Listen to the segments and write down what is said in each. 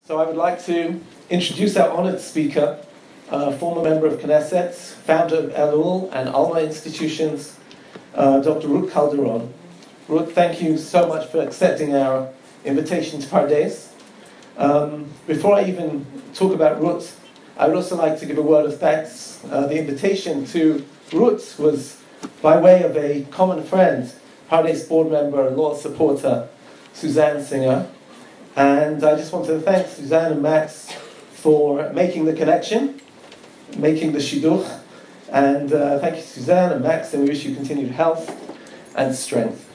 So I would like to introduce our honored speaker, former member of Knesset, founder of Elul and Alma institutions, Dr. Ruth Calderon. Ruth, thank you so much for accepting our invitation to Pardes. Before I even talk about Ruth, I would also like to give a word of thanks. The invitation to Ruth was by way of a common friend, Pardes board member and law supporter, Suzanne Singer. And I just want to thank Suzanne and Max for making the connection, making the shidduch. And thank you, Suzanne and Max, and we wish you continued health and strength.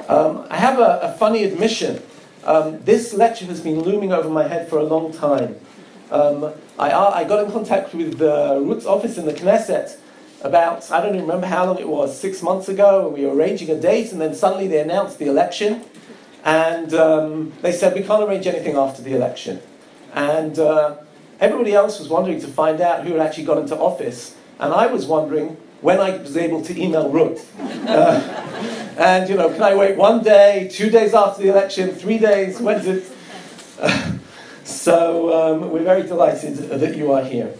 I have a funny admission. This lecture has been looming over my head for a long time. I got in contact with Ruth's office in the Knesset about, I don't even remember how long it was, 6 months ago, and we were arranging a date, and then suddenly they announced the election. And they said, we can't arrange anything after the election. And everybody else was wondering to find out who had actually got into office. And I was wondering when I was able to email Ruth. And, can I wait 1 day, 2 days after the election, 3 days? When's it? So we're very delighted that you are here.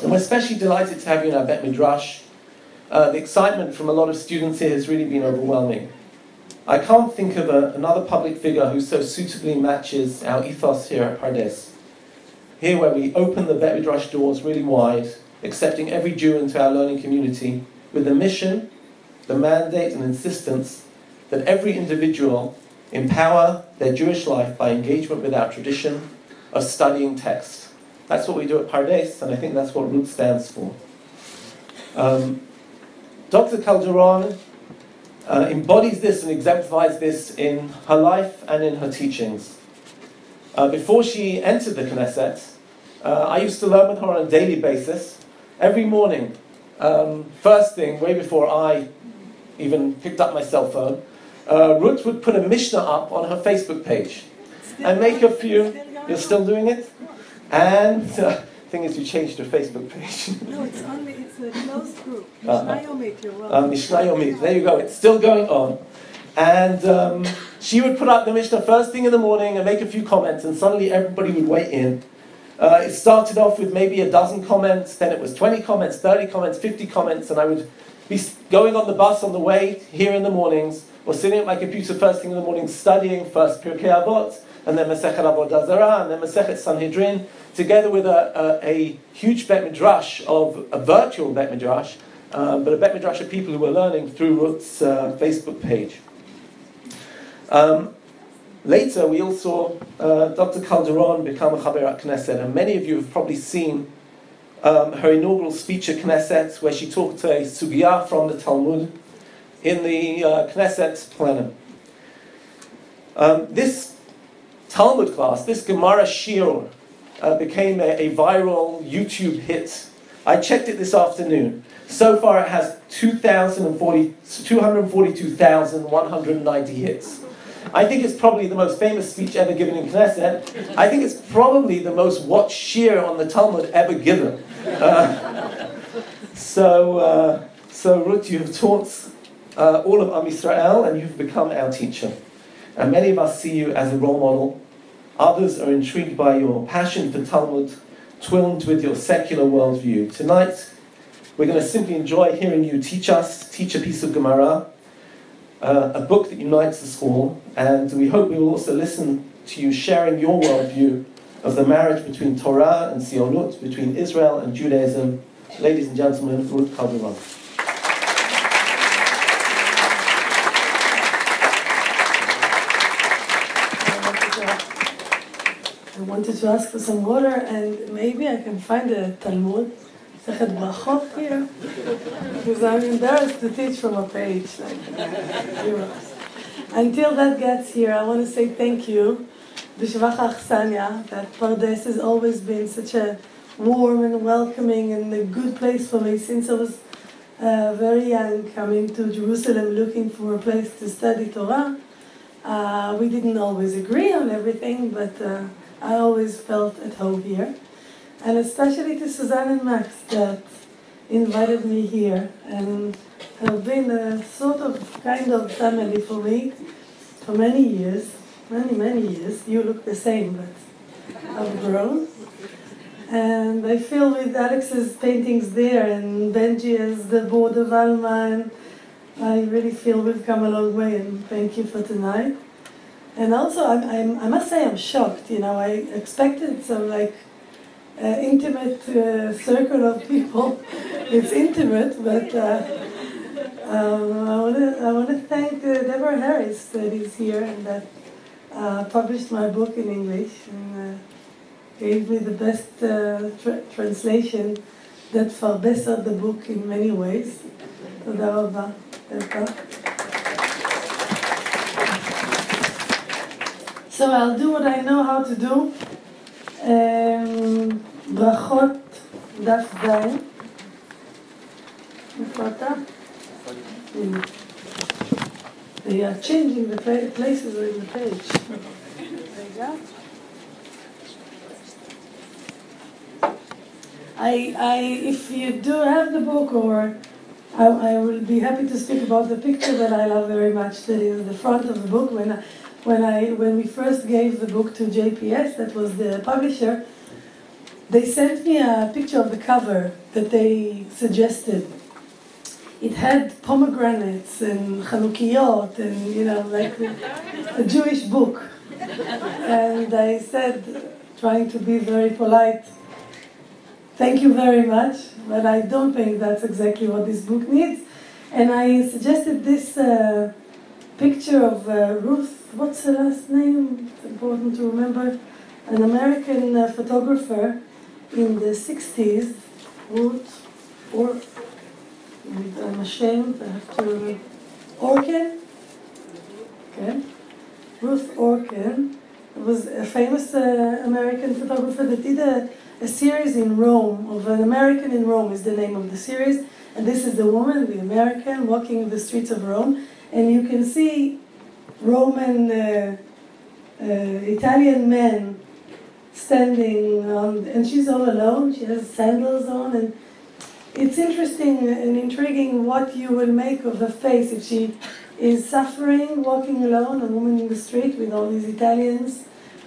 And we're especially delighted to have you in our Bet Midrash. The excitement from a lot of students here has really been overwhelming. I can't think of another public figure who so suitably matches our ethos here at Pardes. Here where we open the Bet Midrash doors really wide, accepting every Jew into our learning community with the mission, the mandate and insistence that every individual empower their Jewish life by engagement with our tradition of studying text. That's what we do at Pardes, and I think that's what Ruth stands for. Dr. Calderon embodies this and exemplifies this in her life and in her teachings. Before she entered the Knesset, I used to learn with her on a daily basis. Every morning, first thing, way before I even picked up my cell phone, Ruth would put a Mishnah up on her Facebook page and make a few... You're still doing it? And the thing is, you changed your Facebook page. No, it's a closed group. Mishnah Yomit, you're welcome. Mishnah Yomit, there you go, it's still going on. And she would put up the Mishnah first thing in the morning and make a few comments, and suddenly everybody would weigh in. It started off with maybe a dozen comments, then it was 20 comments, 30 comments, 50 comments, and I would be going on the bus on the way here in the mornings, or sitting at my computer first thing in the morning studying first Pirkei Avot, and then Masechet Avodah Zarah, and then Masechet Sanhedrin, together with a huge Bet Midrash of a virtual Bet Midrash, but a Bet Midrash of people who were learning through Ruth's Facebook page. Later, we all saw Dr. Calderon become a Chaverat Knesset, and many of you have probably seen her inaugural speech at Knesset, where she talked a sugya from the Talmud in the Knesset plenum. This Talmud class, this Gemara Shiur, became a viral YouTube hit. I checked it this afternoon. So far it has 242,190 hits. I think it's probably the most famous speech ever given in Knesset. I think it's probably the most watched shiur on the Talmud ever given. So Ruth, you have taught all of Am Yisrael, and you've become our teacher. And many of us see you as a role model. Others are intrigued by your passion for Talmud, twined with your secular worldview. Tonight, we're going to simply enjoy hearing you teach a piece of Gemara, a book that unites us all, and we hope we will also listen to you sharing your worldview of the marriage between Torah and Tzionut, between Israel and Judaism. Ladies and gentlemen, Ruth Calderon. I wanted to ask for some water, and maybe I can find a Talmud, Sechet Brachot here, because I'm embarrassed to teach from a page like yours. Until that gets here, I want to say thank you, B'Shvach Achsanya, that Pardes has always been such a warm and welcoming and a good place for me since I was very young, coming to Jerusalem looking for a place to study Torah. We didn't always agree on everything, but I always felt at home here. And especially to Suzanne and Max that invited me here and have been a sort of kind of family for me for many years. many, many years. You look the same, but I've grown. And I feel with Alex's paintings there and Benji as the board of Alma, and I really feel we've come a long way, and thank you for tonight. And also, I must say I'm shocked. You know, I expected some like intimate circle of people. It's intimate, but I want to thank Deborah Harris that is here and that published my book in English and gave me the best translation that farbesed the book in many ways. תודה רבה. So I'll do what I know how to do. ברכות דף זין. איפה אתה? They are changing the places in the page. רגע. If you do have the book, or I will be happy to speak about the picture that I love very much. That is the front of the book. When we first gave the book to JPS, that was the publisher, they sent me a picture of the cover that they suggested. It had pomegranates and chanukiyot and, you know, like a Jewish book. And I said, trying to be very polite, thank you very much, but I don't think that's exactly what this book needs. And I suggested this picture of Ruth, what's her last name? It's important to remember. An American photographer in the 60s, Ruth, I'm ashamed, I have to remember. Orkin? Okay. Ruth Orkin was a famous American photographer that did a series in Rome, of An American in Rome is the name of the series. And this is the woman, the American, walking the streets of Rome. And you can see Roman, Italian men standing on, and she's all alone, she has sandals on, and it's interesting and intriguing what you will make of her face if she is suffering, walking alone, a woman in the street with all these Italians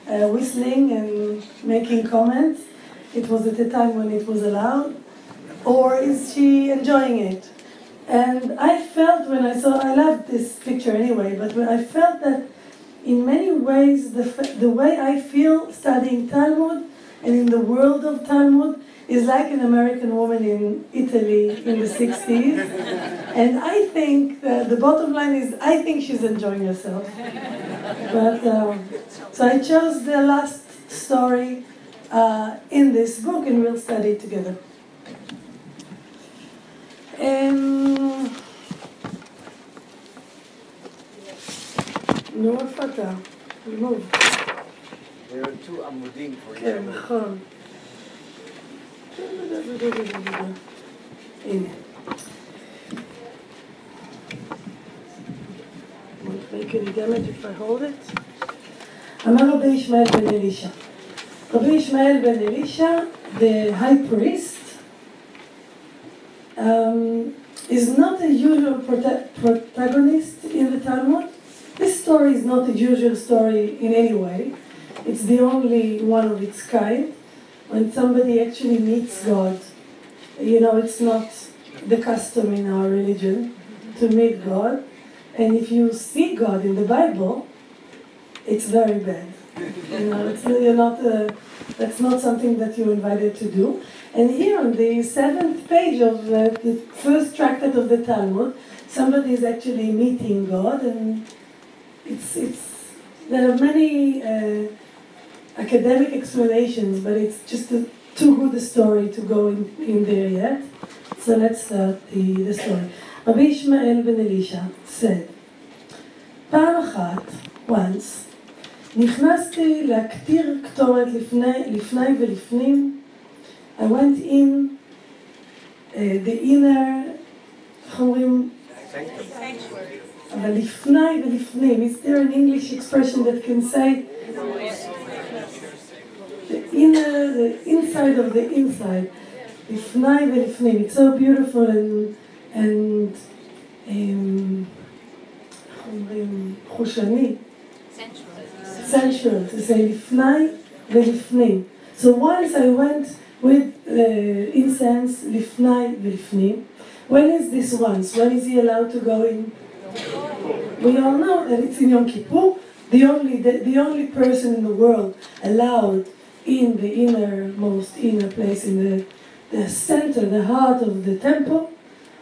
whistling and making comments. It was at a time when it was allowed. Or is she enjoying it? And I felt when I loved this picture anyway, but when I felt that in many ways, the way I feel studying Talmud and in the world of Talmud is like an American woman in Italy in the 60s. And I think the bottom line is, I think she's enjoying herself. But, so I chose the last story in this book, and we'll study it together. נו, איפה אתה? תלמוד. There are two עמודים for each כן, other. נכון. הנה. Won't make any damage if I hold it. אמר רבי ישמעאל בן אלישע. רבי ישמעאל בן אלישע, the high priest, is not a usual protagonist in the Talmud. This story is not a usual story in any way. It's the only one of its kind. When somebody actually meets God, you know, it's not the custom in our religion to meet God. And if you see God in the Bible, it's very bad. You know, that's not something that you're invited to do. And here on the 7th page of the first tractate of the Talmud, somebody is actually meeting God, and there are many academic explanations, but it's just too good a story to go in there yet. So let's start the story. Rabbi Yishmael ben Elisha said, פעם אחת, once, נכנסתי להקטיר קטורת לפני ולפנים. I went in the inner, איך אומרים? Sanctuary. אבל לפני ולפנים, is there an English expression that can say the inside of the inside? לפני ולפנים. It's so beautiful and איך אומרים? חושני. sensual to say לפני ולפנים. So once I went with incense, לפני ולפנים. When is this once? When is he allowed to go in? We all know that it's in Yom Kippur. The only person in the world allowed in the inner place, in the center, the heart of the temple.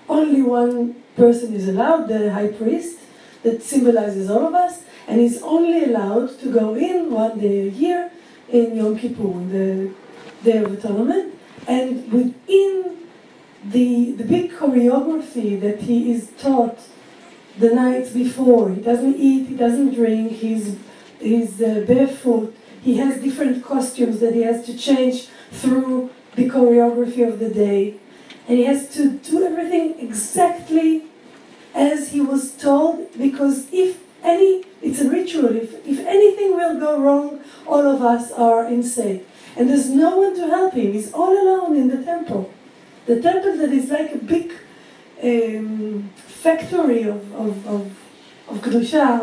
Only one person is allowed, the high priest, that symbolizes all of us, and he's only allowed to go in one day a year in Yom Kippur, the Day of Atonement, and within the big choreography that he is taught the nights before. He doesn't eat, he doesn't drink, he's barefoot, he has different costumes that he has to change through the choreography of the day, and he has to do everything exactly as he was told, because it's a ritual, if anything will go wrong, all of us are insane. And there's no one to help him, he's all alone in the temple. The temple that is like a big factory of kedusha,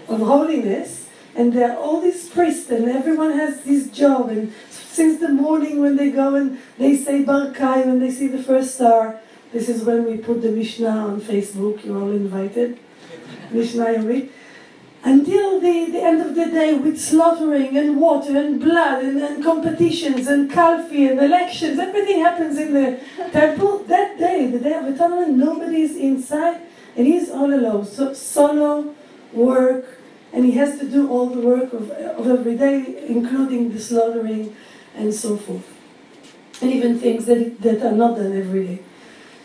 of holiness, and there are all these priests, and everyone has this job, and since the morning when they go and they say Barkai, when they see the first star, this is when we put the Mishnah on Facebook, you're all invited, Mishnah Yomi, until the end of the day with slaughtering and water and blood and competitions and kalfi and elections, everything happens in the temple. That day, the Day of Atonement, nobody is inside and he's all alone. So solo work, and he has to do all the work of every day, including the slaughtering and so forth. And even things that are not done every day.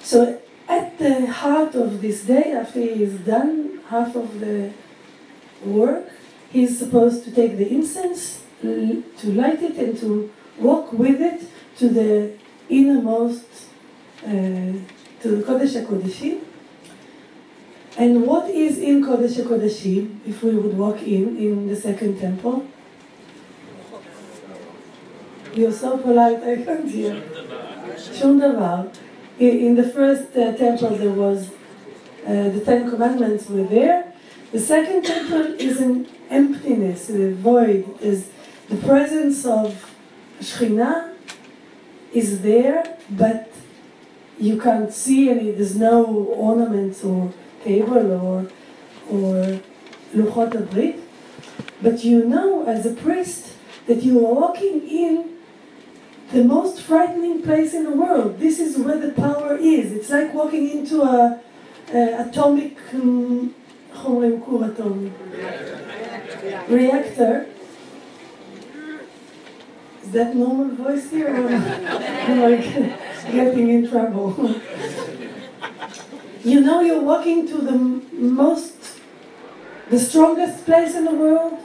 So at the heart of this day, after he is done half of the work, he's supposed to take the incense, to light it and to walk with it to the innermost, to the Kodesh HaKodeshim. And what is in Kodesh HaKodeshim, if we would walk in the second temple? You're so polite, I can't hear. Shum davar. In the first temple there was, the Ten Commandments were there. The second temple is an emptiness, a void. Is the presence of Shekhinah is there, but you can't see any. There's no ornaments or table or luchot habrit. But you know, as a priest, that you are walking in the most frightening place in the world. This is where the power is. It's like walking into a atomic reactor. Is that normal voice here, or am I getting in trouble? You know, you're walking to the strongest place in the world,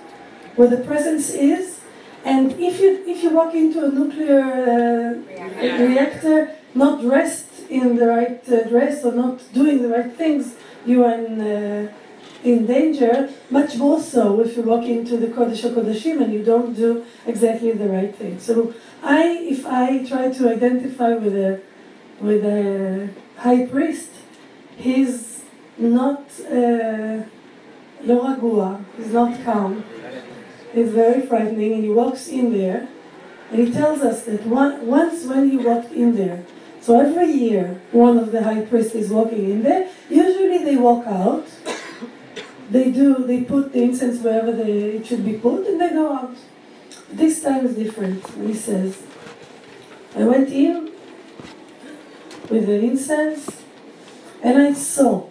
where the presence is, and if you walk into a nuclear reactor, not dressed in the right dress or not doing the right things, you are in danger, much more so if you walk into the Kodesh HaKodeshim and you don't do exactly the right thing. So if I try to identify with a high priest, he's not lo ragua, he's not calm, he's very frightening, and he walks in there, and he tells us that once when he walked in there, so every year one of the high priests is walking in there, usually they walk out, they put the incense wherever it should be put, and they go out. This time is different. He says, I went in with the incense, and I saw.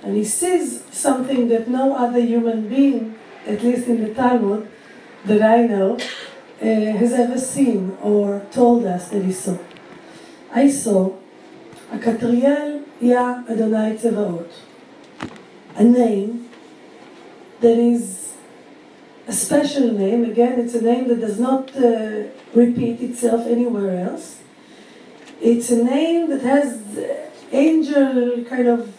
And he sees something that no other human being, at least in the Talmud, that I know, has ever seen or told us that he saw. I saw, Akatriel Ya Adonai Tzevaot. A name that is a special name. Again, it's a name that does not repeat itself anywhere else. It's a name that has angel kind of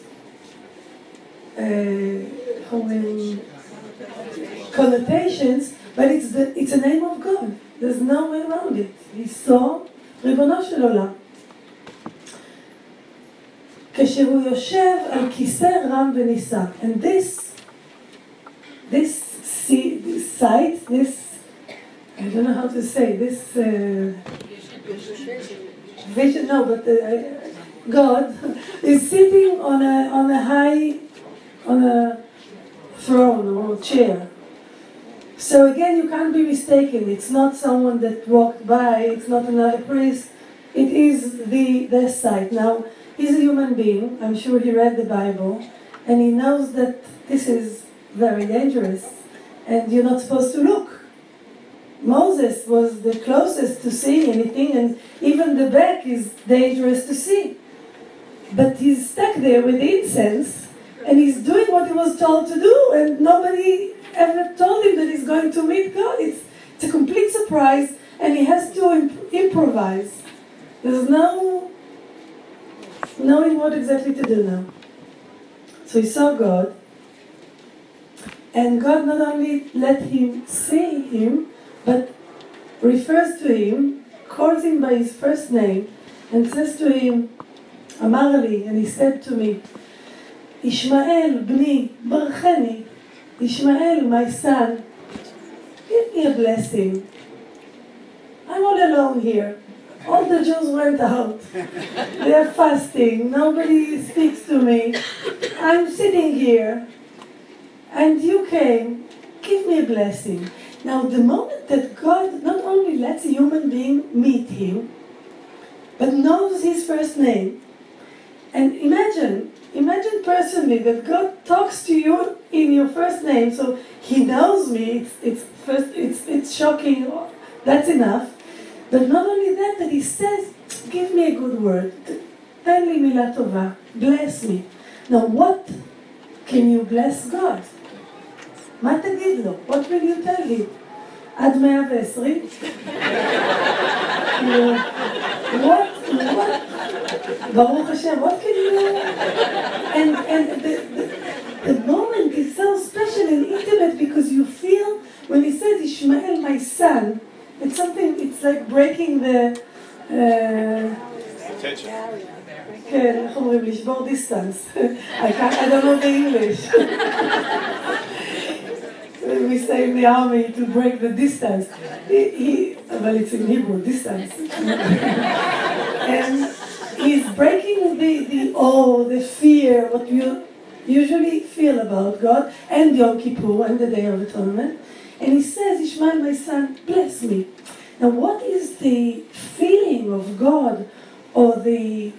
connotations, but it's a name of God. There's no way around it. He saw ריבונו של עולם. כשהוא יושב על כיסא רם ונישא. And this this sight, this, I don't know how to say, this vision, no, but God is sitting on a throne or chair. So again, you can't be mistaken. It's not someone that walked by, it's not another priest. It is the sight. Now, he's a human being. I'm sure he read the Bible, and he knows that this is very dangerous, and you're not supposed to look. Moses was the closest to seeing anything, and even the back is dangerous to see. But he's stuck there with the incense, and he's doing what he was told to do, and nobody ever told him that he's going to meet God. It's a complete surprise, and he has to improvise. There's no knowing what exactly to do now. So he saw God, and God not only let him see him, but refers to him, calls him by his first name, and says to him, Amar li, and he said to me, Ishmael, bni, barcheni, Ishmael, my son, give me a blessing. I'm all alone here. All the Jews went out. They are fasting. Nobody speaks to me. I'm sitting here. And you came. Give me a blessing. Now, the moment that God not only lets a human being meet him, but knows his first name, and imagine personally that God talks to you in your first name, so he knows me, it's shocking, that's enough. But not only that, that he says, give me a good word, tell me milah tova, bless me. Now what can you bless God? מה תגיד לו? What will you tell him? עד 120? What? Baruch Hashem, what can you do? And the moment is so special and intimate because you feel, when he says, Ishmael, my son, it's something, it's like breaking the... כן, איך אומרים? לשבור distance. I don't know the English. We say in the army to break the distance. Well, it's in Hebrew, distance. And he's breaking the awe, the fear, what you usually feel about God, and Yom Kippur, and the Day of Atonement. And he says, Ishmael, my son, bless me. Now, what is the feeling of God, or the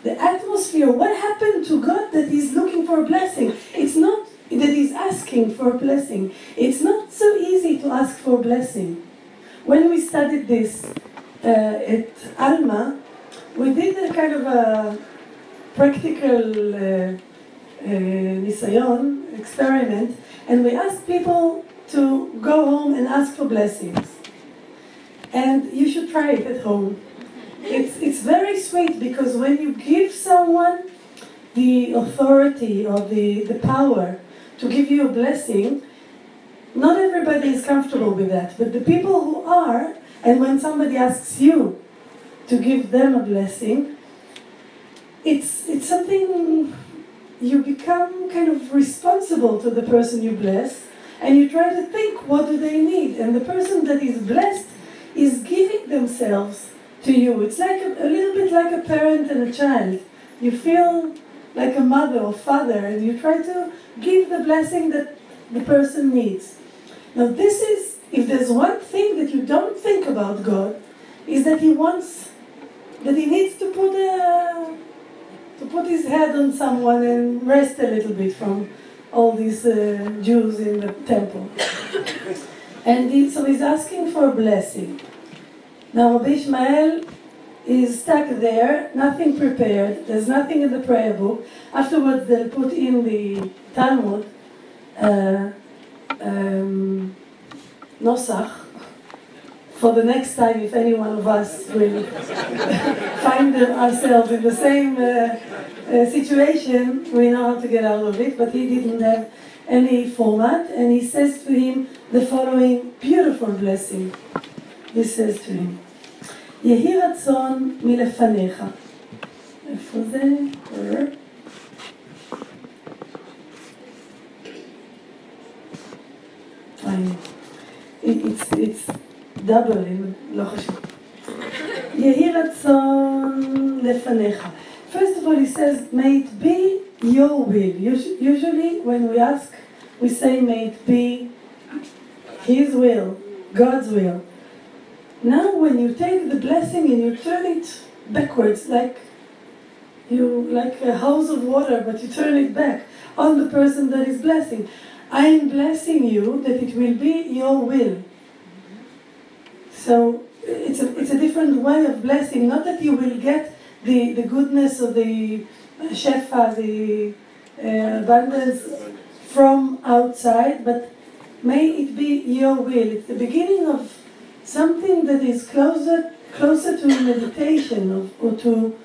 atmosphere? What happened to God that he's looking for a blessing? It's not that he's asking for a blessing. It's not so easy to ask for a blessing. When we studied this at Alma, we did a kind of a practical nisayon, experiment, and we asked people to go home and ask for blessings. And you should try it at home. It's very sweet because when you give someone the authority or the power to give you a blessing, not everybody is comfortable with that, but the people who are, and when somebody asks you to give them a blessing, it's something, you become kind of responsible to the person you bless, and you try to think, what do they need? And the person that is blessed is giving themselves to you. It's like a little bit like a parent and a child. You feel like a mother or father, and you try to give the blessing that the person needs. Now this is, if there's one thing that you don't think about God, is that he needs to put his head on someone and rest a little bit from all these Jews in the temple. And so he's asking for a blessing. Now Rabbi Ishmael is stuck there, nothing prepared, there's nothing in the prayer book. Afterwards they'll put in the Talmud Nosach for the next time if any one of us will find ourselves in the same situation, we know how to get out of it, but he didn't have any format, and he says to him the following beautiful blessing. He says to him, יהי רצון מלפניך. איפה זה? It's double, לא חשוב. יהי רצון לפניך. First of all, he says, may it be your will. Usually, when we ask, we say, may it be His will, God's will. Now, when you take the blessing and you turn it backwards, like a hose of water, but you turn it back on the person that is blessing. I am blessing you that it will be your will. So it's a different way of blessing. Not that you will get the goodness of the shefa, the abundance from outside, but may it be your will. It's the beginning of something that is closer to meditation, or to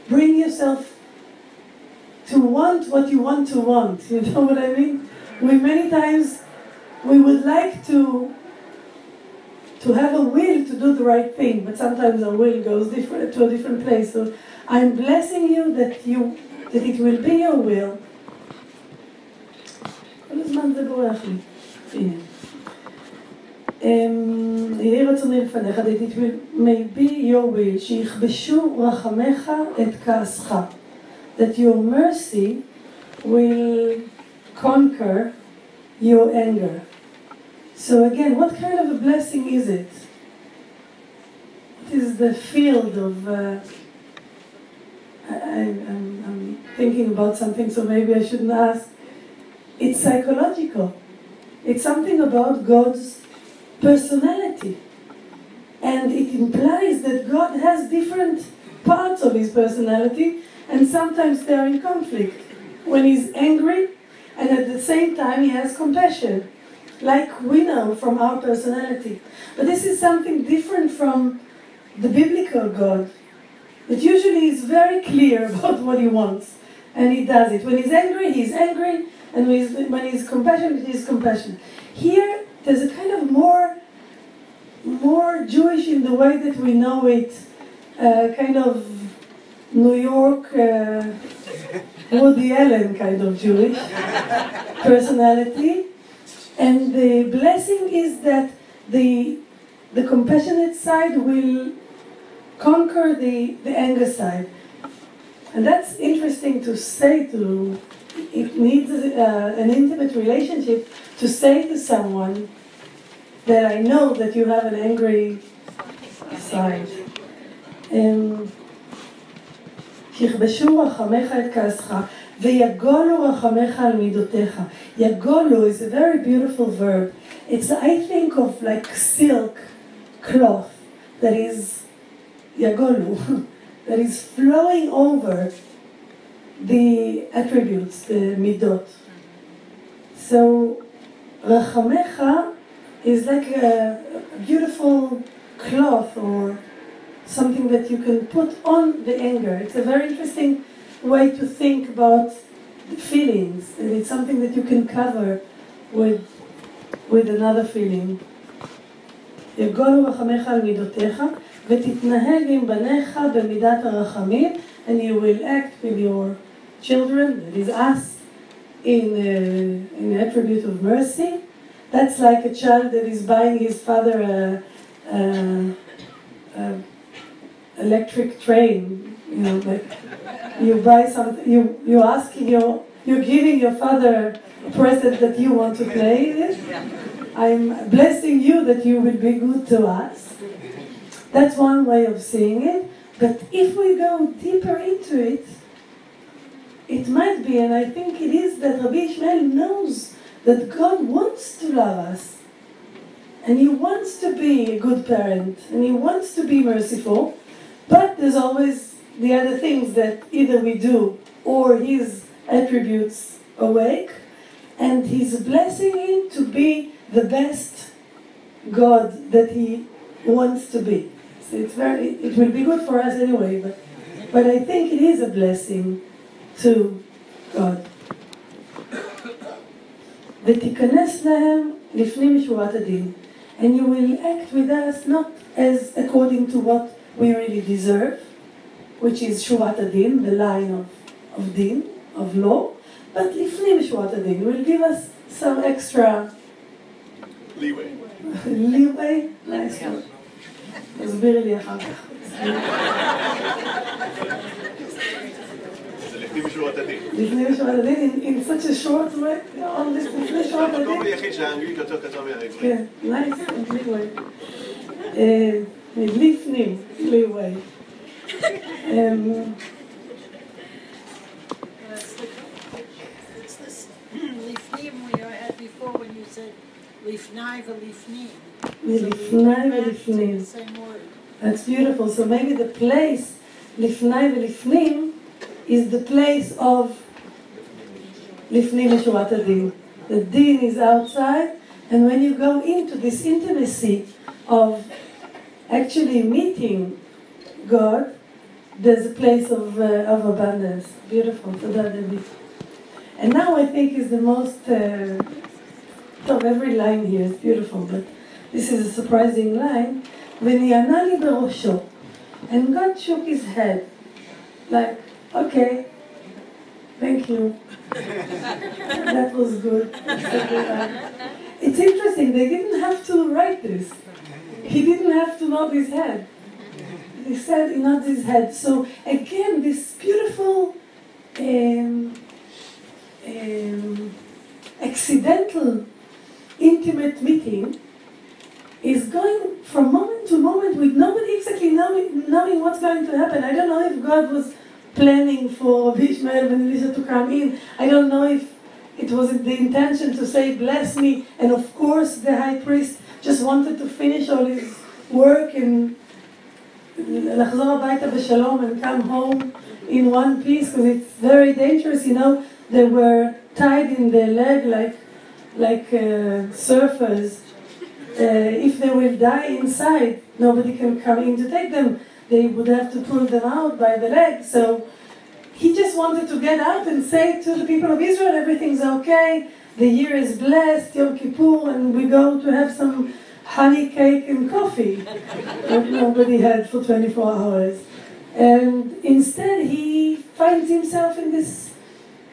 bring yourself to want what you want to want. You know what I mean? Many times we would like to have a will to do the right thing, but sometimes our will goes to a different place. So I'm blessing you that it will be your will. כל הזמן זה בורח לי. הנה. יהי רצוני לפניך, that it will may be your will, שיכבשו רחמך את כעסך, that your mercy will conquer your anger. So again, what kind of a blessing is it? It is the field of... I'm thinking about something, so maybe I shouldn't ask. It's psychological. It's something about God's personality. And it implies that God has different parts of His personality, and sometimes they are in conflict. When He's angry, and at the same time He has compassion, like we know from our personality. But this is something different from the biblical God, that usually is very clear about what He wants, and He does it. When He's angry, and when He's compassionate, He's compassionate. Here, there's a kind of more Jewish in the way that we know it, kind of New York, Woody Allen kind of Jewish personality. And the blessing is that the compassionate side will conquer the anger side. And that's interesting to say to, it needs an intimate relationship to say to someone that I know that you have an angry side. שיכבשו רחמך את כעסך, ויגולו רחמך על מידותיך. יגולו is a very beautiful verb. It's, I think of like silk cloth that is yagolu, that is flowing over the attributes, the midot. So rachamecha is like a beautiful cloth or something that you can put on the anger. It's a very interesting way to think about the feelings, and it's something that you can cover with another feeling. יגולו רחמך על מידותיך, ותתנהג עם בניך במידת הרחמים, and you will act with your children, that is us, in an attribute of mercy. That's like a child that is buying his father a electric train. You know, like you buy something, you're asking you're giving your father a present that you want to play with. I'm blessing you that you will be good to us. That's one way of seeing it. But if we go deeper into it, it might be, and I think it is, that Rabbi Ishmael knows that God wants to love us. And He wants to be a good parent. And He wants to be merciful. But there's always the other things that either we do or His attributes awake. And He's blessing Him to be the best God that He wants to be. So it will be good for us anyway, but I think it is a blessing to God. ותיכנס להם לפנים משורת הדין. And you will act with us not as according to what we really deserve, which is שורת הדין, the line of din, of law, but לפנים משורת הדין will give us some extra leeway, nice word. תסבירי לי אחר כך. זה לפנים משורת הדין. לפנים משורת הדין, in such a short way, on this לפנים משורת הדין. המקום היחיד שהאנגלית יותר קצר מהעברית. כן, nice, leeway. לפנים, leeway. It's this lifnim we had before when you said lifnai v'lifnim. לפני ולפנים. Same word. That's beautiful. So maybe the place, לפני ולפנים, is the place of לפנים משורת הדין. The din is outside, and when you go into this intimacy of actually meeting God, there's a place of abundance. Beautiful. תודה דבי. And now I think is the most, every line here is beautiful, but this is a surprising line. ונענה לי בראשו. And God shook his head. Like, okay, thank you. That was good. It's interesting, they didn't have to write this. He didn't have to nod his head. He said he nodded his head. So again, this beautiful accidental, intimate meeting is going from moment to moment with nobody exactly knowing what's going to happen. I don't know if God was planning for Ishmael and Elisha to come in. I don't know if it was the intention to say, bless me. And of course, the high priest just wanted to finish all his work and לחזור הביתה בשלום and come home in one piece, because it's very dangerous. You know, they were tied in their leg like surfers. If they will die inside, nobody can come in to take them. They would have to pull them out by the leg. So he just wanted to get out and say to the people of Israel, everything's okay, the year is blessed, Yom Kippur, and we go to have some honey cake and coffee that nobody had for 24 hours. And instead he finds himself in this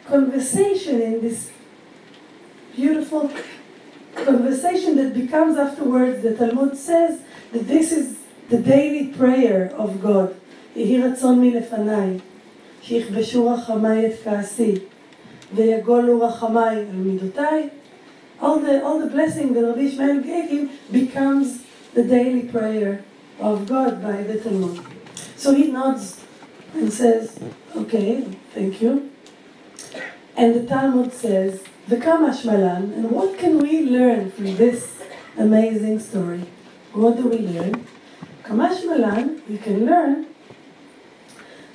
conversation, in this beautiful conversation that becomes afterwards, the Talmud says that this is the daily prayer of God. יהי רצון מלפניי, שיכבשו רחמיי את כעסי, ויגולו רחמיי על מידותיי. All the blessing that Rabbi Ishmael gave him becomes the daily prayer of God by the Talmud. So he nods and says, okay, thank you. And the Talmud says, V'kamash malan, and what can we learn from this amazing story? What do we learn? Kamash malan, we can learn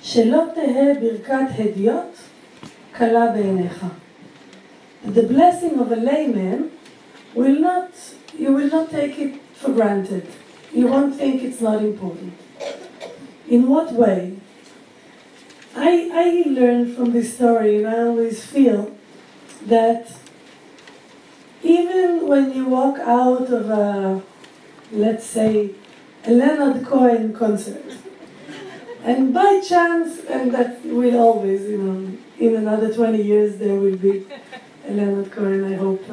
שלא תהא ברכת הדיוט קלה בעיניך. The blessing of a layman you will not take it for granted. You won't think it's not important. In what way? I learned from this story, and I always feel that even when you walk out of a, let's say, a Leonard Cohen concert, and by chance, and that will always, in another 20 years there will be a Leonard Cohen, I hope.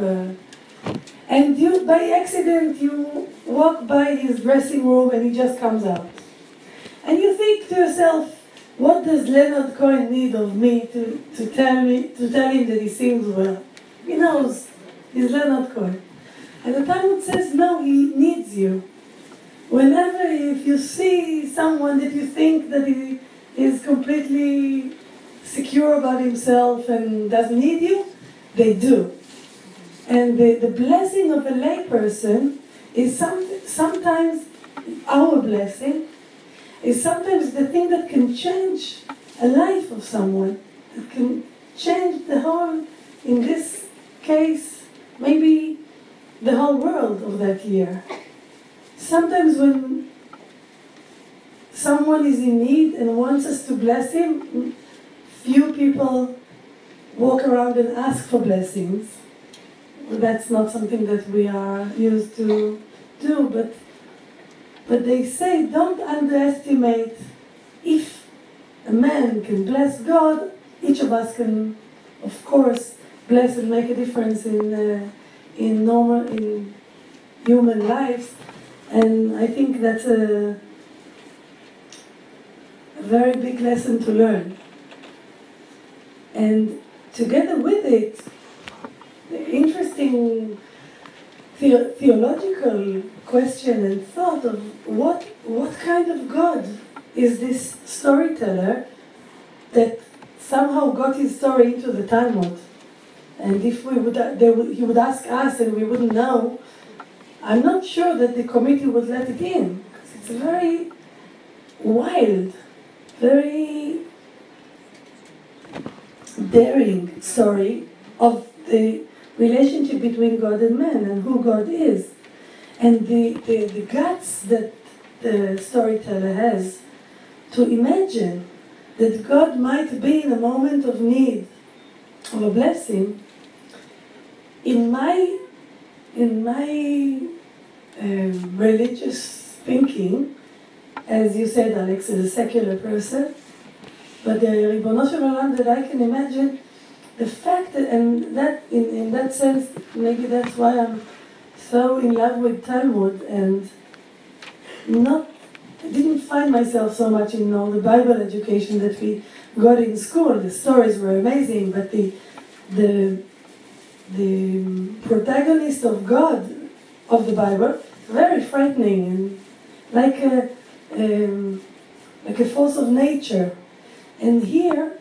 And you, by accident, you walk by his dressing room and he just comes out. And you think to yourself, what does Leonard Cohen need of me to tell him that he sings well? He knows, he's Leonard Cohen. And the Talmud says, no, he needs you. Whenever, if you see someone that you think that he is completely secure about himself and doesn't need you, they do. And the blessing of a layperson is sometimes our blessing, is sometimes the thing that can change a life of someone, that can change the whole, in this case, maybe the whole world of that year. Sometimes when someone is in need and wants us to bless him, few people walk around and ask for blessings. That's not something that we are used to do, but they say don't underestimate. If a man can bless God, each of us can, of course, bless and make a difference in human lives. And I think that's a very big lesson to learn. And together with it, the interesting theological question and thought of what kind of God is this storyteller that somehow got his story into the Talmud. And if he would ask us and we wouldn't know, I'm not sure that the committee would let it in. Because it's a very wild, very daring story of the relationship between God and man and who God is. And the guts that the storyteller has to imagine that God might be in a moment of need of a blessing. In my religious thinking, as you said, Alex, as a secular person, but the Ribono Shel Olam that I can imagine, the fact that, and that in that sense, maybe that's why I'm so in love with Talmud and I didn't find myself so much in all the Bible education that we got in school. The stories were amazing, but the protagonist of God of the Bible, very frightening and like a force of nature. And here,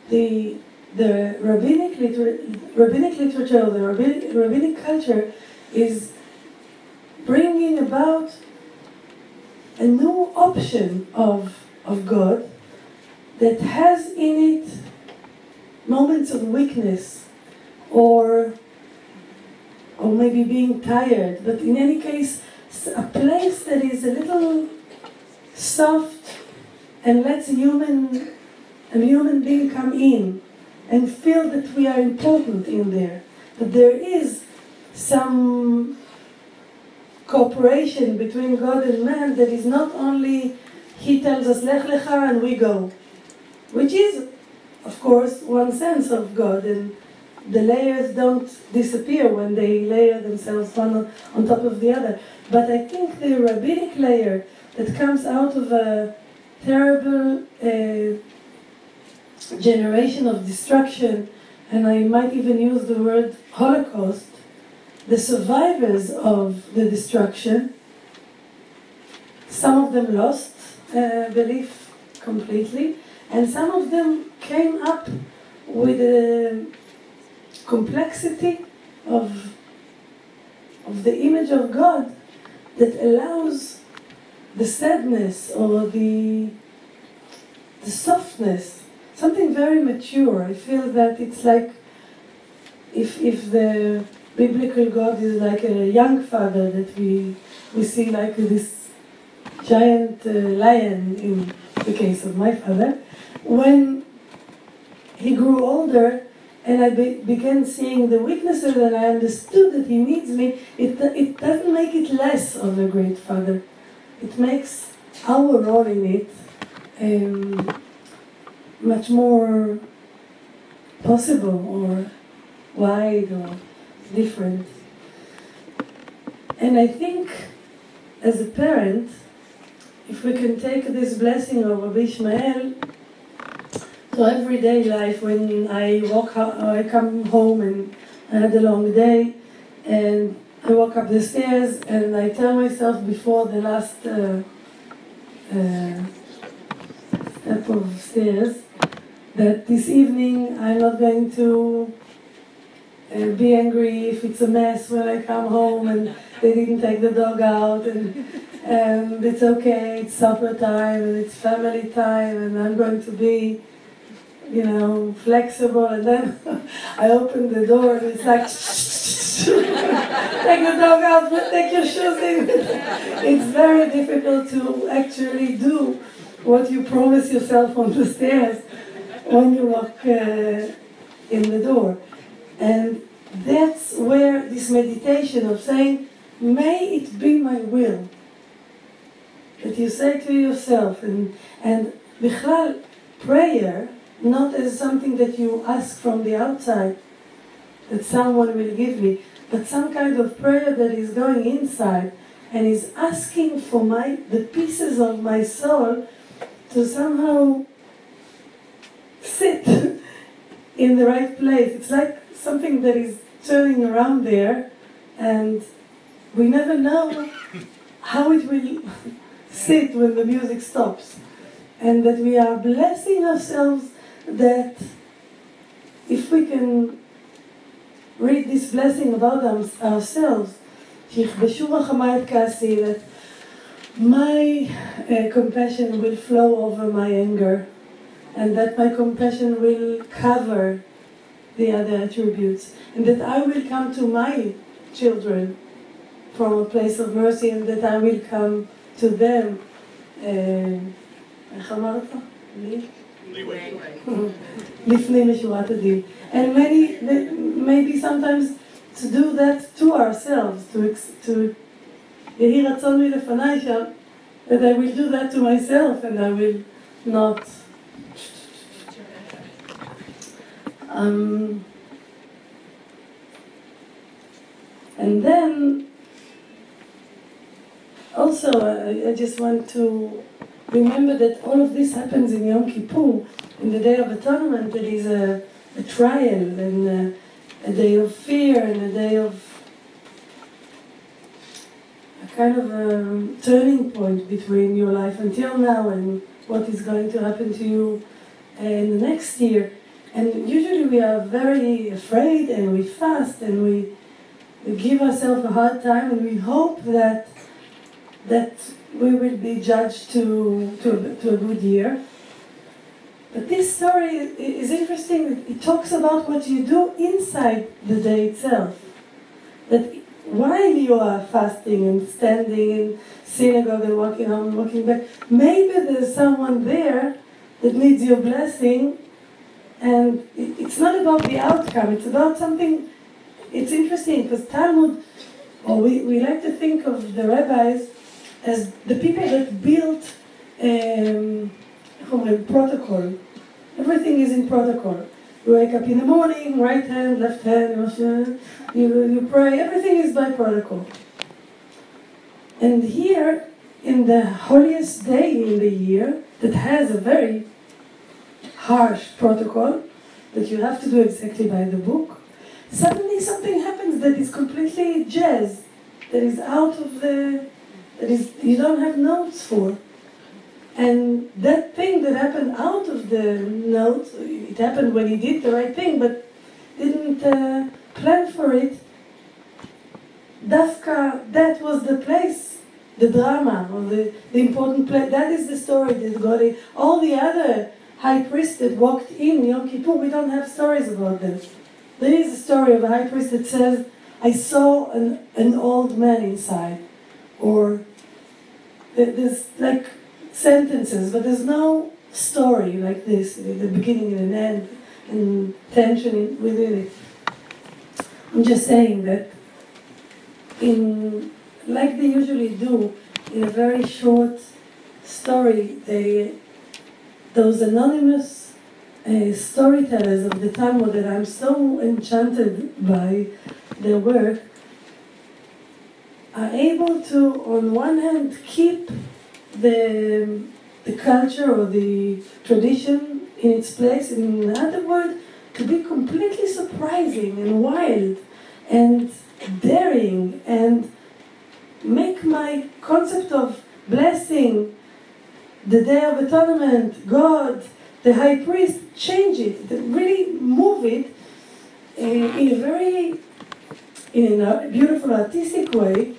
the rabbinic literature, or the rabbinic culture, is bringing about a new option of God that has in it moments of weakness or maybe being tired, but in any case, a place that is a little soft and lets a human being come in and feel that we are important in there, that there is some cooperation between God and man that is not only he tells us lech lecha and we go, which is of course one sense of God, and the layers don't disappear when they layer themselves one on top of the other. But I think the rabbinic layer that comes out of a terrible generation of destruction, and I might even use the word Holocaust, the survivors of the destruction, some of them lost belief completely, and some of them came up with a complexity of the image of God that allows the sadness or the softness, something very mature. I feel that it's like if the biblical God is like a young father that we see like this giant lion in the case of my father. When he grew older and I began seeing the weaknesses and I understood that he needs me, it doesn't make it less of a great father. It makes our role in it much more possible or wide or different. And I think as a parent, if we can take this blessing of Rabbi Ishmael to everyday life, when I come home and I had a long day and I walk up the stairs and I tell myself before the last step of stairs that this evening I'm not going to be angry if it's a mess when I come home and they didn't take the dog out, and it's okay, it's supper time and it's family time and I'm going to be, flexible. And then I open the door and it's like, take the dog out, but take your shoes in. It's very difficult to actually do what you promise yourself on the stairs when you walk in the door. And that's where this meditation of saying, may it be my will, that you say to yourself, and bichlal, prayer, not as something that you ask from the outside, that someone will give me, but some kind of prayer that is going inside and is asking for the pieces of my soul to somehow sit in the right place. It's like something that is turning around there, and we never know how it will sit when the music stops. And that we are blessing ourselves that if we can read this blessing about ourselves, שיכבשו רחמי את כעסי, that my compassion will flow over my anger, and that my compassion will cover the other attributes, and that I will come to my children from a place of mercy, and that I will come to them. איך אמרת? לפני משורת הדין. And maybe sometimes to do that to ourselves, to יהי רצון מלפני שם, that I will do that to myself and I will not. And then also I just want to remember that all of this happens in Yom Kippur, in the Day of Atonement. It is a trial and a day of fear and a day of a kind of a turning point between your life until now and what is going to happen to you in the next year. And usually we are very afraid and we fast and we give ourselves a hard time and we hope that we will be judged to a good year. But this story is interesting. It talks about what you do inside the day itself. That while you are fasting and standing in synagogue and walking home and walking back, maybe there's someone there that needs your blessing, and it's not about the outcome, it's about something. It's interesting because Talmud, or we like to think of the rabbis as the people that built protocol. Everything is in protocol. You wake up in the morning, right hand, left hand, you pray, everything is by protocol. And here, in the holiest day in the year, that has a very harsh protocol, that you have to do exactly by the book, suddenly something happens that is completely jazz, that is out of you don't have notes for. And that thing that happened out of the notes, it happened when he did the right thing, but didn't plan for it. Dafka, that was the place, the drama, or the important place. That is the story that got it. All the other high priests that walked in Yom Kippur, we don't have stories about them. There is a story of a high priest that says, I saw an old man inside. Or there's like sentences, but there's no story like this, the beginning and an end, and tension within it. I'm just saying that like they usually do, in a very short story, those anonymous storytellers of the Talmud that I'm so enchanted by their work, are able to, on one hand, keep the culture or the tradition in its place, in other words, to be completely surprising and wild and daring and make my concept of blessing, the Day of Atonement, God, the High Priest, change it, really move it in a beautiful artistic way,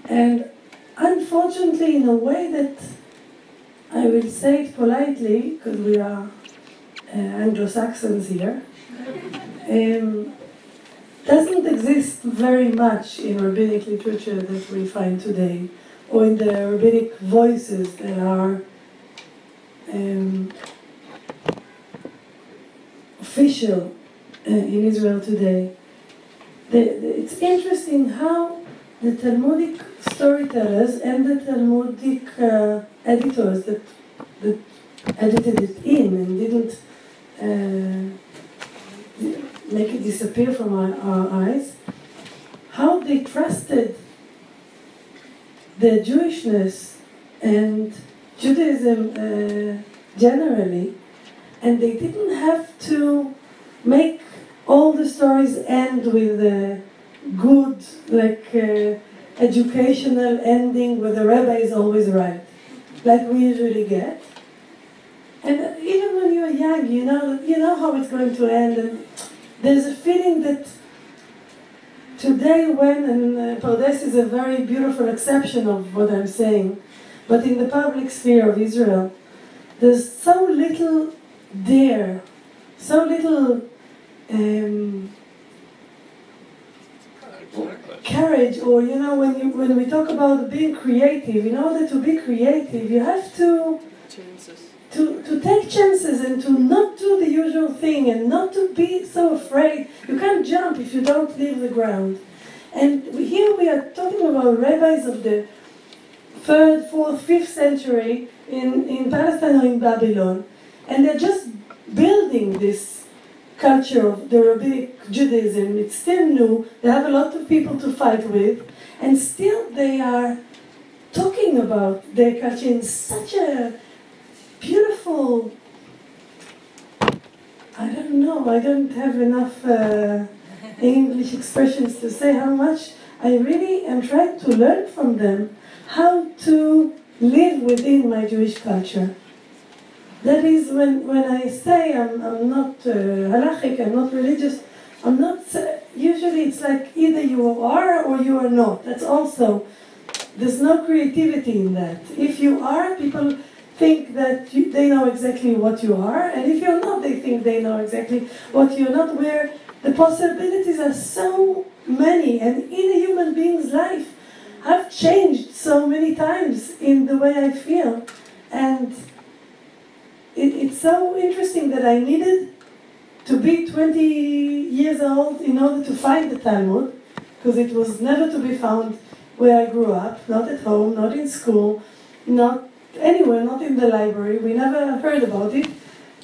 and unfortunately in a way that, I will say it politely, because we are Anglo-Saxons here, doesn't exist very much in rabbinic literature that we find today, or in the rabbinic voices that are official in Israel today. It's interesting how the Talmudic storytellers and the Talmudic editors that edited it in and didn't make it disappear from our eyes, how they trusted the Jewishness and Judaism generally, and they didn't have to make all the stories end with a good, educational ending where the rabbi is always right, like we usually get. And even when you're young, you know how it's going to end, and there's a feeling that today and Pardes is a very beautiful exception of what I'm saying, but in the public sphere of Israel, there's so little there, so little courage, or when we talk about being creative, in order to be creative, you have to take chances and to not do the usual thing and not to be so afraid. You can't jump if you don't leave the ground. And here we are talking about rabbis of the 3rd, 4th, 5th century in Palestine or in Babylon, and they're just building this culture of the rabbinic Judaism. It's still new, they have a lot of people to fight with, and still they are talking about their culture in such a beautiful, I don't know, I don't have enough English expressions to say how much I really am trying to learn from them how to live within my Jewish culture. That is, when I say I'm not halachic, I'm not religious, I'm not, usually it's like either you are or you are not. That's also, there's no creativity in that. If you are, people think that they know exactly what you are, and if you're not, they think they know exactly what you're not, where the possibilities are so many, and in a human being's life, I've changed so many times in the way I feel, and it's so interesting that I needed to be 20 years old in order to find the Talmud, because it was never to be found where I grew up, not at home, not in school, not anywhere, not in the library. We never heard about it,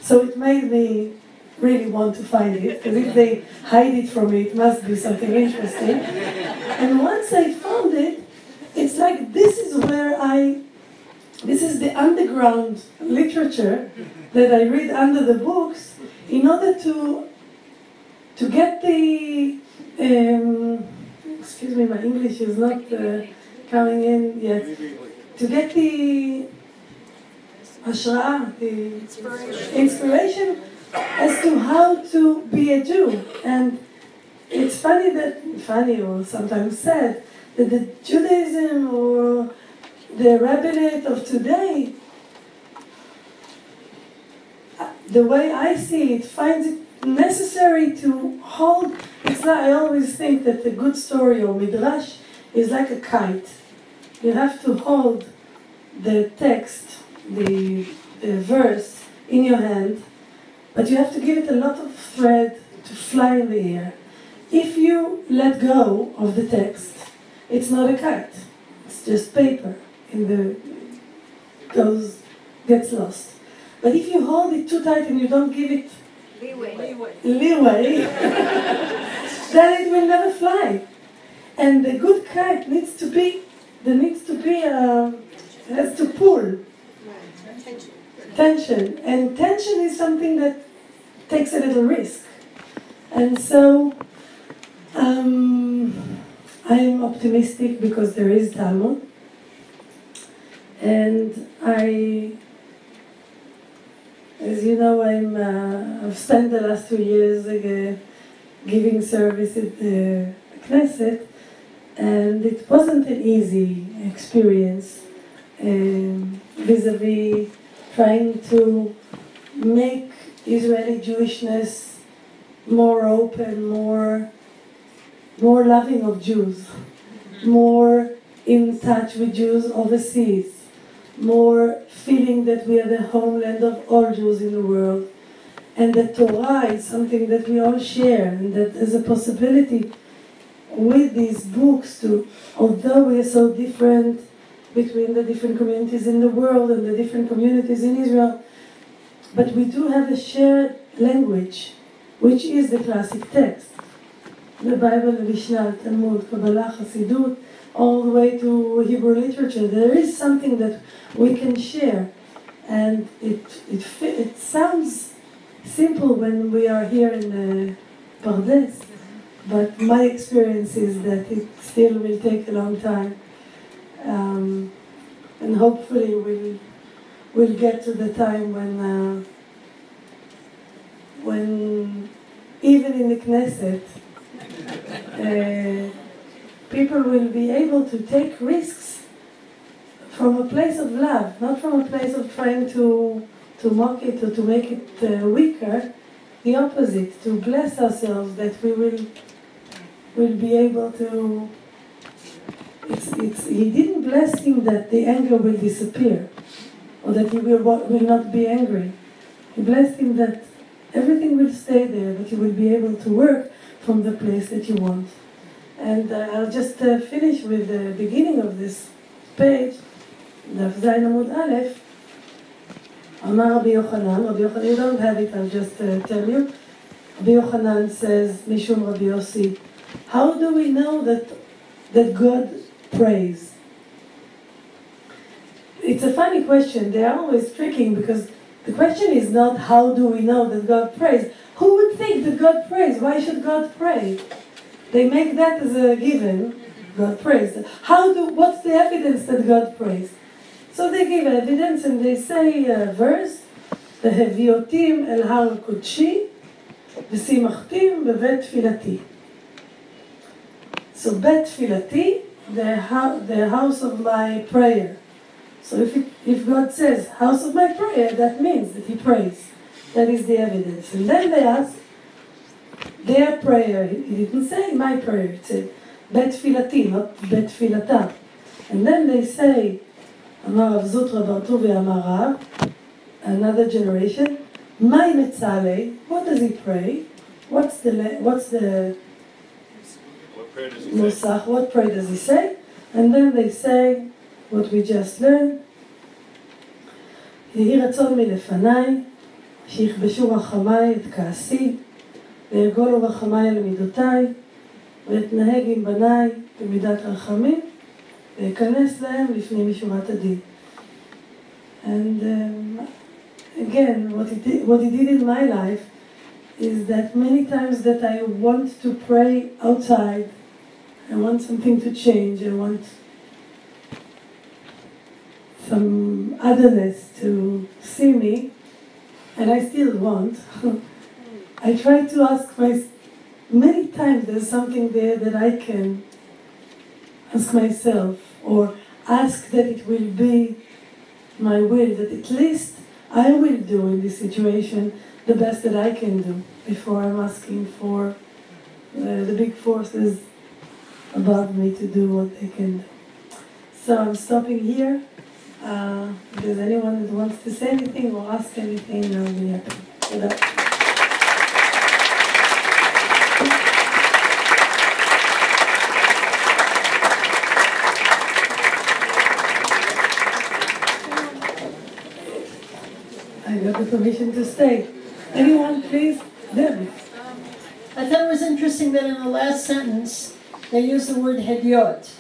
so it made me really want to find it, because if they hide it from me, it must be something interesting. And once I found it, it's like this is the underground literature that I read under the books in order to get the, excuse me, my English is not coming in yet, to get the hashra, the inspiration as to how to be a Jew. And it's funny or sometimes sad, that the Judaism or the rabbinate of today, the way I see it, finds it necessary to hold. It's like, I always think that a good story or midrash is like a kite. You have to hold the text, the verse in your hand, but you have to give it a lot of thread to fly in the air. If you let go of the text, it's not a kite. It's just paper. Gets lost. But if you hold it too tight and you don't give it leeway, then it will never fly. And the good kite has to pull. Tension. And tension is something that takes a little risk. And so I'm optimistic because there is Talmud. And as you know, I've spent the last 2 years giving service at the Knesset, and it wasn't an easy experience vis-a-vis trying to make Israeli Jewishness more open, more loving of Jews, more in touch with Jews overseas, more feeling that we are the homeland of all Jews in the world, and that Torah is something that we all share, and that there's a possibility with these books to, although we are so different between the different communities in the world and the different communities in Israel, but we do have a shared language, which is the classic text. the Bible, the Mishnah, Talmud, Kabbalah, Hasidut, all the way to Hebrew literature. There is something that we can share, and it sounds simple when we are here in Pardes, but my experience is that it still will take a long time, and hopefully we'll get to the time when even in the Knesset, people will be able to take risks from a place of love, not from a place of trying to mock it or to make it weaker. The opposite, to bless ourselves that we will be able to. He didn't bless him that the anger will disappear or that he will not be angry. He blessed him that everything will stay there, that you will be able to work from the place that you want. And I'll just finish with the beginning of this page, דף ז עמוד א', אמר רבי יוחנן, you don't have it, I'll just tell you. Rabbi Yochanan says, Mishum Rabbi Yossi, how do we know that God prays? It's a funny question. They are always tricking because the question is not how do we know that God prays. Who would think that God prays? Why should God pray? They make that as a given. God prays. What's the evidence that God prays? So they give evidence and they say a verse, והביאותים אל הר קודשי ושימחתים בבית תפילתי. So בית תפילתי, the house of my prayer. So if God says, house of my prayer, that means that he prays. That is the evidence. And then they ask, their prayer, he didn't say my prayer, it said, bet tfilati, not bet tfilata. And then they say, Amar Rav Zutra bar Tuvi Amar Rav, another generation, my metzale, what does he pray? What's the What prayer does he say? Nusach, what prayer does he say? And then they say, what we just learned, יהי רצון מלפניי, שיכבשו רחמיי את כעסי, ויגולו רחמיי על מידותיי, ואתנהג עם בניי במידת רחמים, ואכנס להם לפני משורת הדין. And again, what he did in my life is that many times that I want to pray outside, I want something to change, I want some otherness to see me, and I still want. I try to ask many times there's something there that I can ask myself, or ask that it will be my will, that at least I will do in this situation the best that I can do before I'm asking for the big forces above me to do what they can do. So I'm stopping here. If there's anyone that wants to say anything or ask anything, I'll be happy. I got the permission to stay. Anyone, please? Debbie. I thought it was interesting that in the last sentence, they use the word hedyot.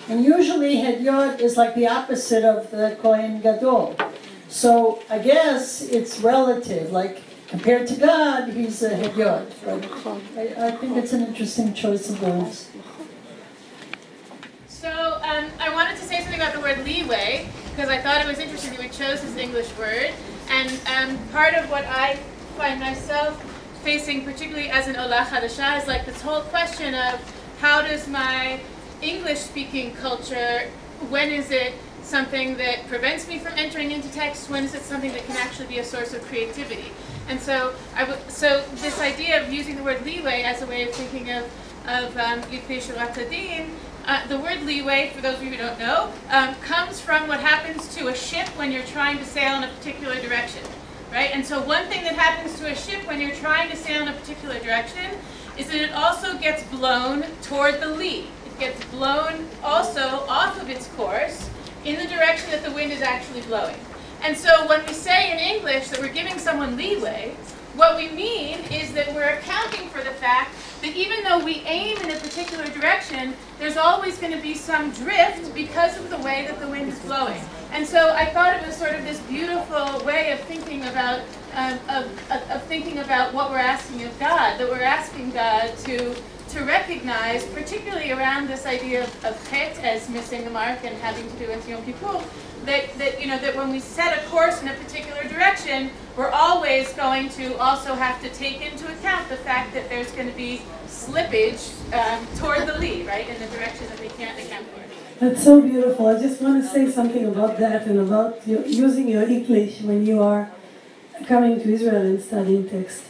And usually hedyot is like the opposite of the Kohen Gadol. So I guess it's relative, like compared to God, he's a hedyot. I think it's an interesting choice of words. So I wanted to say something about the word leeway, because I thought it was interesting that we chose this English word. And part of what I find myself facing, particularly as an Ola Chadasha, is like this whole question of how does my English-speaking culture, when is it something that prevents me from entering into text? When is it something that can actually be a source of creativity? And so, this idea of using the word leeway as a way of thinking of Yudpei Shurat Hadin, the word leeway, for those of you who don't know, comes from what happens to a ship when you're trying to sail in a particular direction, right? And so one thing that happens to a ship when you're trying to sail in a particular direction is that it also gets blown toward the lee. It gets blown also off of its course in the direction that the wind is actually blowing. And so when we say in English that we're giving someone leeway, what we mean is that we're accounting for the fact that even though we aim in a particular direction, there's always going to be some drift because of the way that the wind is blowing. And so I thought it was sort of this beautiful way of thinking about what we're asking of God, that we're asking God to recognize, particularly around this idea of chet as missing the mark and having to do with Yom Kippur, that when we set a course in a particular direction, we're always going to also have to take into account the fact that there's going to be slippage toward the lee, right, in the direction that we can't account for. That's so beautiful. I just want to say something about that and about using your English when you are coming to Israel and studying text.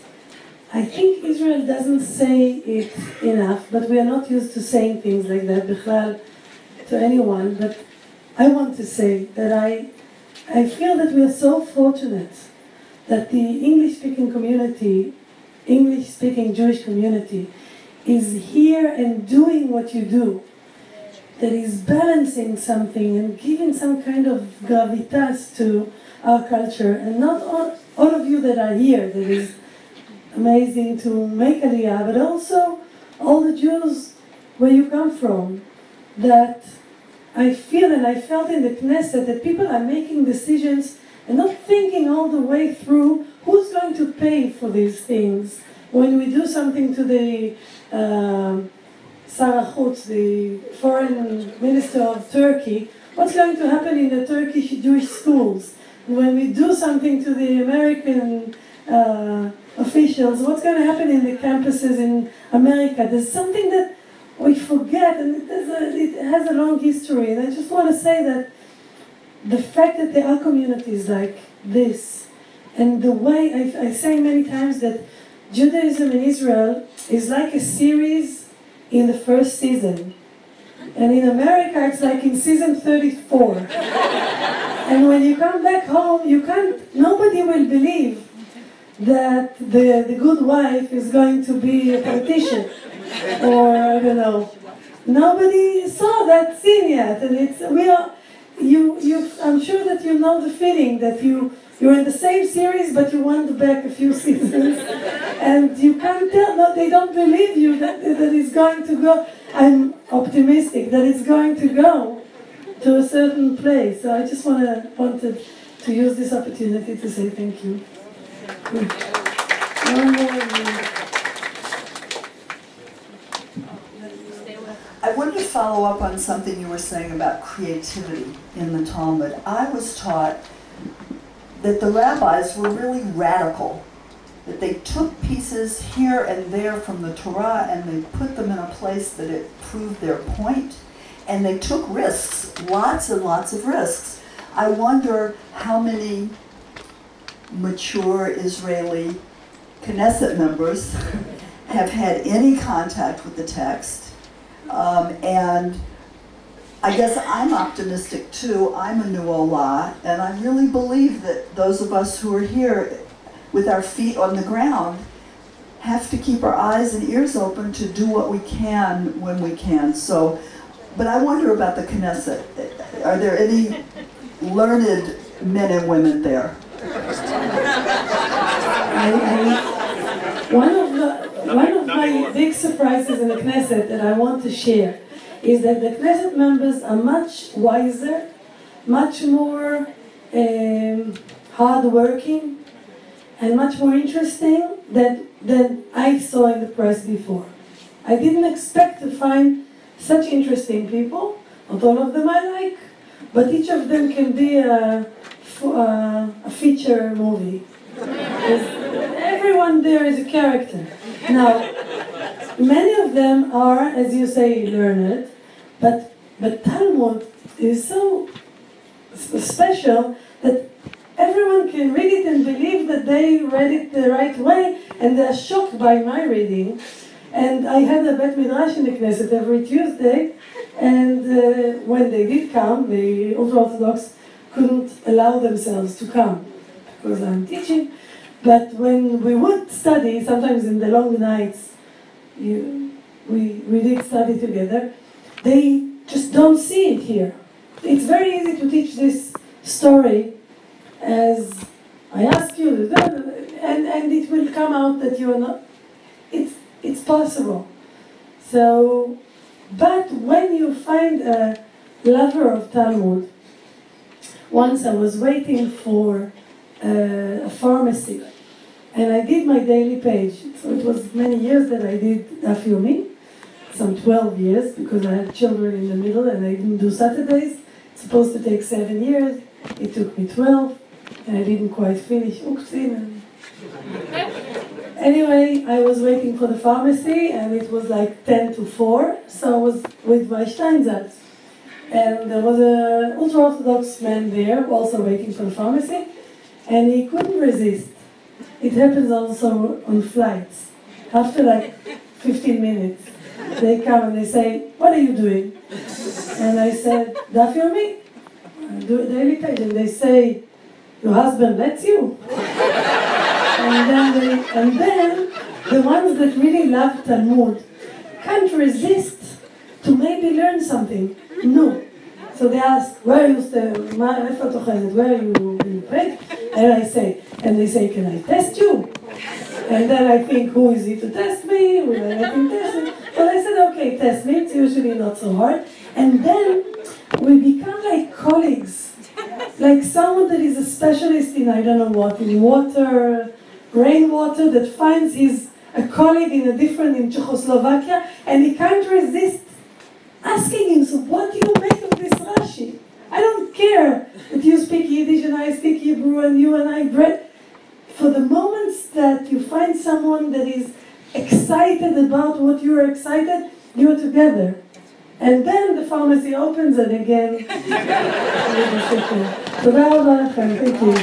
I think Israel doesn't say it enough, but we are not used to saying things like that, bichlal, to anyone. But I want to say that I feel that we are so fortunate that the English-speaking community, English-speaking Jewish community, is here and doing what you do, that is balancing something and giving some kind of gravitas to our culture. And not all of you that are here, that is amazing to make Aliyah, but also all the Jews where you come from, that I feel and I felt in the Knesset that people are making decisions and not thinking all the way through who's going to pay for these things. When we do something to the Sarah Chutz, the foreign minister of Turkey, what's going to happen in the Turkish Jewish schools? When we do something to the American officials, what's going to happen in the campuses in America? There's something that we forget, and it has a long history. And I just want to say that the fact that there are communities like this, and the way I say many times that Judaism in Israel is like a series in the first season. And in America, it's like in season 34. And when you come back home, nobody will believe that the good wife is going to be a politician. Or, I don't know. Nobody saw that scene yet. And I'm sure that you know the feeling that you're in the same series, but you went back a few seasons. And you can't tell, no, they don't believe you that it's going to go. I'm optimistic that it's going to go to a certain place. So I just wanted to use this opportunity to say thank you. One more. I wanted to follow up on something you were saying about creativity in the Talmud. I was taught that the rabbis were really radical, that they took pieces here and there from the Torah and they put them in a place that it proved their point, and they took risks, lots and lots of risks. I wonder how many mature Israeli Knesset members have had any contact with the text. And I guess I'm optimistic too. I'm a new Olah, and I really believe that those of us who are here with our feet on the ground have to keep our eyes and ears open to do what we can when we can. So, but I wonder about the Knesset. Are there any learned men and women there? One of my big surprises in the Knesset that I want to share is that the Knesset members are much wiser, much more hardworking, and much more interesting than I saw in the press before. I didn't expect to find such interesting people. Not all of them I like, but each of them can be a feature movie. Everyone there is a character. Now, many of them are, as you say, learned, but Talmud is so special that everyone can read it and believe that they read it the right way, and they are shocked by my reading. And I had a Bet Midrash in the Knesset every Tuesday, and when they did come, the ultra-Orthodox couldn't allow themselves to come because I'm teaching. But when we would study, sometimes in the long nights, we did study together, they just don't see it here. It's very easy to teach this story as I ask you, and it will come out that you are not. It's possible. So, but when you find a lover of Talmud, once I was waiting for a pharmacy, and I did my daily page. So it was many years that I did Daf Yomi, some 12 years, because I had children in the middle and I didn't do Saturdays. It's supposed to take 7 years. It took me 12, and I didn't quite finish Uktzin. Anyway, I was waiting for the pharmacy, and it was like 10 to 4, so I was with my Steinsaltz. And there was an ultra-Orthodox man there, also waiting for the pharmacy, and he couldn't resist. It happens also on flights. After like 15 minutes, they come and they say, "What are you doing?" And I said, "Daf Yomi, I do a daily page." And they say, "Your husband lets you?" And then the ones that really love Talmud can't resist to maybe learn something new. So they ask, "Where are you staying? Where are you pray?" And I say, and they say, "Can I test you?" And then I think, who is he to test me? Will I let him test me? But I said, "Okay, test me." It's usually not so hard. And then we become like colleagues, like someone that is a specialist in I don't know what, in water, rainwater, that finds a colleague in Czechoslovakia, and he can't resist asking him, "So what do you make of this Rashi? I don't care that you speak Yiddish and I speak Hebrew and you and I bread." For the moments that you find someone that is excited about what you are excited, you are together. And then the pharmacy opens and again, תודה רבה לכם, thank you.